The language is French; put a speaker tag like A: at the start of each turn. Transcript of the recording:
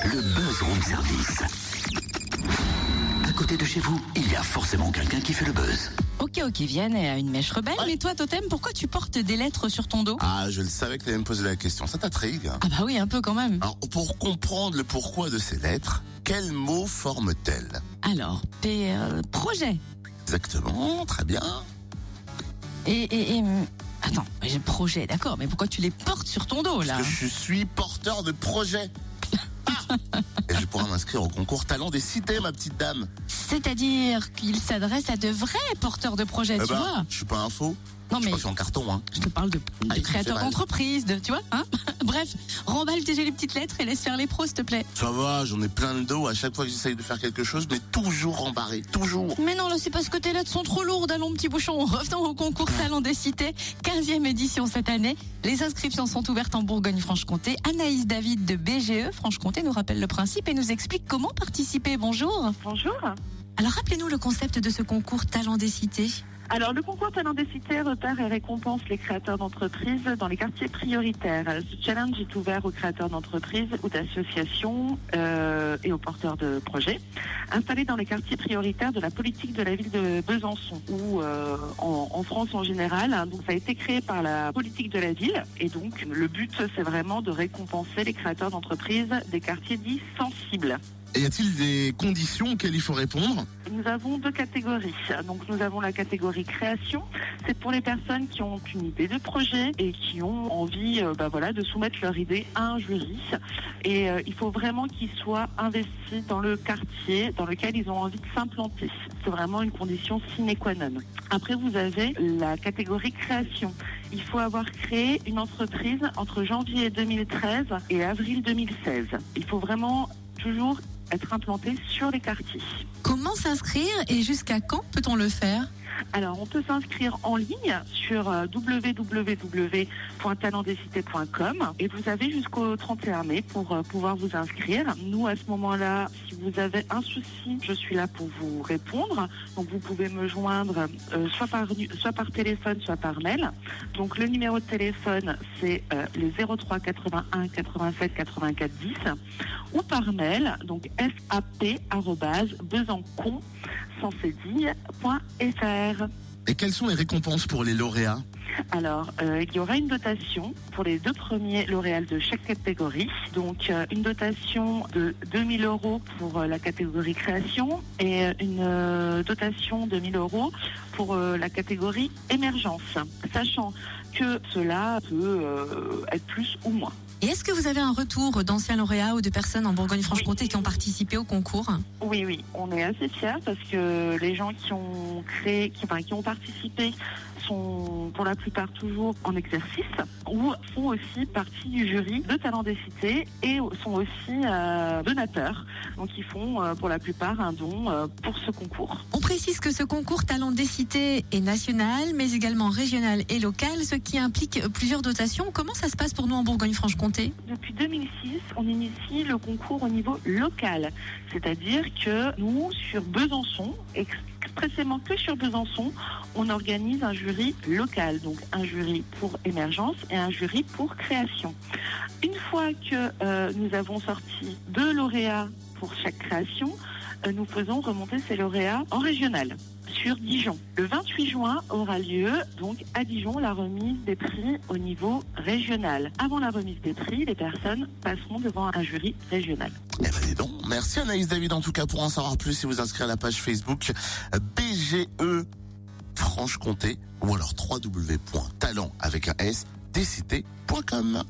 A: Le Buzz Room Service. À côté de chez vous, il y a forcément quelqu'un qui fait le buzz.
B: Ok, Vienne a une mèche rebelle,
C: Ouais.
B: mais toi, Totem, pourquoi tu portes des lettres sur ton dos?
C: Ah, je le savais que tu allais me poser la question. Ça t'intrigue?
B: Ah bah oui, un peu quand même.
C: Alors, pour comprendre le pourquoi de ces lettres, quels mots forment-elles?
B: Alors, projet.
C: Exactement, très bien.
B: Attends, j'ai projet, d'accord, mais pourquoi tu les portes sur ton dos, là?
C: Parce que je suis porteur de projet. Ah et je pourrai m'inscrire au concours Talent des Cités, ma petite dame.
B: C'est-à-dire qu'il s'adresse à de vrais porteurs de projets, tu vois?
C: Je suis pas un faux.
B: Non,
C: Je suis
B: mais
C: pas fait en carton, hein.
B: je te parle de
C: Ah, il
B: créateurs
C: fait mal.
B: d'entreprise, tu vois, hein? Bref, remballe déjà les petites lettres et laisse faire les pros, s'il te plaît.
C: Ça va, j'en ai plein le dos. À chaque fois que j'essaye de faire quelque chose, mais toujours embarré, toujours.
B: Mais non, là, c'est parce que tes lettres sont trop lourdes, allons, petit bouchon. Revenons au concours Talent des Cités, 15e édition cette année. Les inscriptions sont ouvertes en Bourgogne-Franche-Comté. Anaïs David de BGE Franche-Comté nous rappelle le principe et nous explique comment participer. Bonjour.
D: Bonjour.
B: Alors, rappelez-nous le concept de ce concours Talent des Cités.
D: Alors, le concours Talent des Cités repère et récompense les créateurs d'entreprises dans les quartiers prioritaires. Ce challenge est ouvert aux créateurs d'entreprises ou d'associations et aux porteurs de projets installés dans les quartiers prioritaires de la politique de la ville de Besançon ou en France en général. Donc, ça a été créé par la politique de la ville et donc le but, c'est vraiment de récompenser les créateurs d'entreprises des quartiers dits sensibles.
C: Et y a-t-il des conditions auxquelles il faut répondre?
D: Nous avons deux catégories. Donc nous avons la catégorie création. C'est pour les personnes qui ont une idée de projet et qui ont envie de soumettre leur idée à un jury. Et il faut vraiment qu'ils soient investis dans le quartier dans lequel ils ont envie de s'implanter. C'est vraiment une condition sine qua non. Après, vous avez la catégorie création. Il faut avoir créé une entreprise entre janvier 2013 et avril 2016. Il faut vraiment toujours être implanté sur les quartiers.
B: Comment s'inscrire et jusqu'à quand peut-on le faire?
D: Alors, on peut s'inscrire en ligne sur www.talentdescités.com et vous avez jusqu'au 31 mai pour pouvoir vous inscrire. Nous, à ce moment-là, si vous avez un souci, je suis là pour vous répondre. Donc, vous pouvez me joindre soit par téléphone, soit par mail. Donc, le numéro de téléphone, c'est le 03 81 87 84 10 ou par mail, donc sap@besancon.fr.
C: Et quelles sont les récompenses pour les lauréats?
D: Alors, il y aura une dotation pour les deux premiers lauréats de chaque catégorie. Donc, une dotation de 2 000 € pour la catégorie création et une dotation de 1 000 € pour la catégorie émergence, sachant que cela peut être plus ou moins.
B: Et est-ce que vous avez un retour d'anciens lauréats ou de personnes en Bourgogne-Franche-Comté qui ont participé au concours?
D: Oui, on est assez fiers parce que les gens qui ont participé sont pour la plupart toujours en exercice ou font aussi partie du jury de Talent des Cités et sont aussi donateurs. Donc ils font pour la plupart un don pour ce concours.
B: On précise que ce concours Talent des Cités est national, mais également régional et local, ce qui implique plusieurs dotations. Comment ça se passe pour nous en Bourgogne-Franche-Comté?
D: Depuis 2006, on initie le concours au niveau local. C'est-à-dire que nous, sur Besançon, expressément que sur Besançon, on organise un jury local. Donc un jury pour émergence et un jury pour création. Une fois que nous avons sorti 2 lauréats pour chaque création, nous faisons remonter ces lauréats en régional sur Dijon. Le 28 juin aura lieu donc à Dijon la remise des prix au niveau régional. Avant la remise des prix, les personnes passeront devant un jury régional.
C: Eh ben dis donc, merci Anaïs David en tout cas. Pour en savoir plus, si vous inscrivez à la page Facebook BGE Franche-Comté ou alors www.talent avec un S, descités.com.